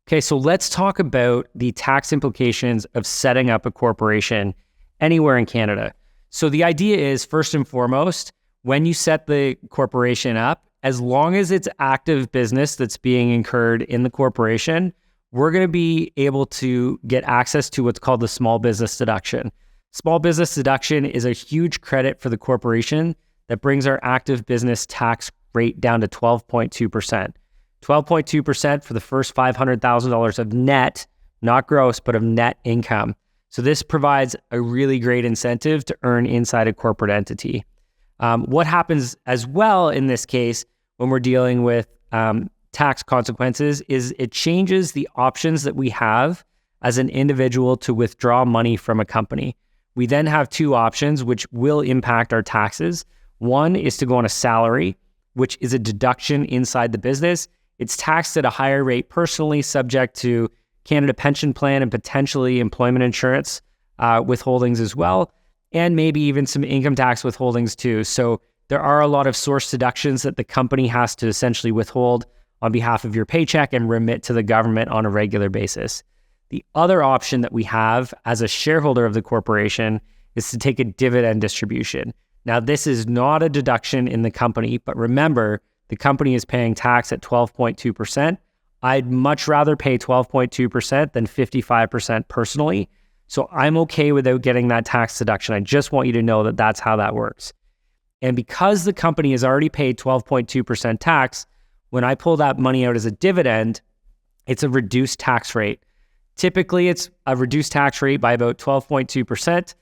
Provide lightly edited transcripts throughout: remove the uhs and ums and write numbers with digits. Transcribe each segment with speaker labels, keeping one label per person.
Speaker 1: Okay, so let's talk about the tax implications of setting up a corporation anywhere in Canada. So the idea is, first and foremost, when you set the corporation up, as long as it's active business that's being incurred in the corporation, we're going to be able to get access to what's called the small business deduction. Small business deduction is a huge credit for the corporation that brings our active business tax rate down to 12.2%. 12.2% for the first $500,000 of net, not gross, but of net income. So this provides a really great incentive to earn inside a corporate entity. What happens as well in this case when we're dealing with tax consequences is it changes the options that we have as an individual to withdraw money from a company. We then have two options which will impact our taxes. One is to go on a salary, which is a deduction inside the business. It's taxed at a higher rate personally, subject to Canada Pension Plan and potentially employment insurance withholdings as well, and maybe even some income tax withholdings too. So there are a lot of source deductions that the company has to essentially withhold on behalf of your paycheck and remit to the government on a regular basis. The other option that we have as a shareholder of the corporation is to take a dividend distribution. Now, this is not a deduction in the company, but remember, the company is paying tax at 12.2%. I'd much rather pay 12.2% than 55% personally. So I'm okay without getting that tax deduction. I just want you to know that that's how that works. And because the company has already paid 12.2% tax, when I pull that money out as a dividend, it's a reduced tax rate. Typically, it's a reduced tax rate by about 12.2%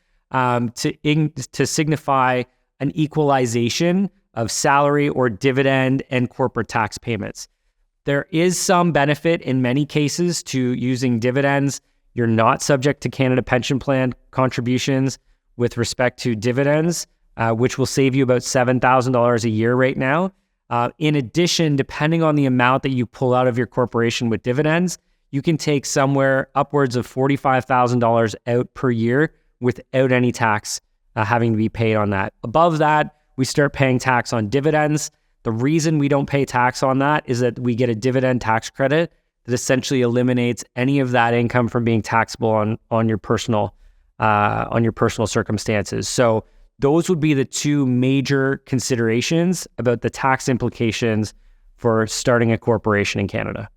Speaker 1: to signify an equalization of salary or dividend and corporate tax payments. There is some benefit in many cases to using dividends. You're not subject to Canada Pension Plan contributions with respect to dividends, which will save you about $7,000 a year right now. In addition, depending on the amount that you pull out of your corporation with dividends, you can take somewhere upwards of $45,000 out per year without any tax having to be paid on that. Above that, we start paying tax on dividends. The reason we don't pay tax on that is that we get a dividend tax credit that essentially eliminates any of that income from being taxable on your personal circumstances. So those would be the two major considerations about the tax implications for starting a corporation in Canada.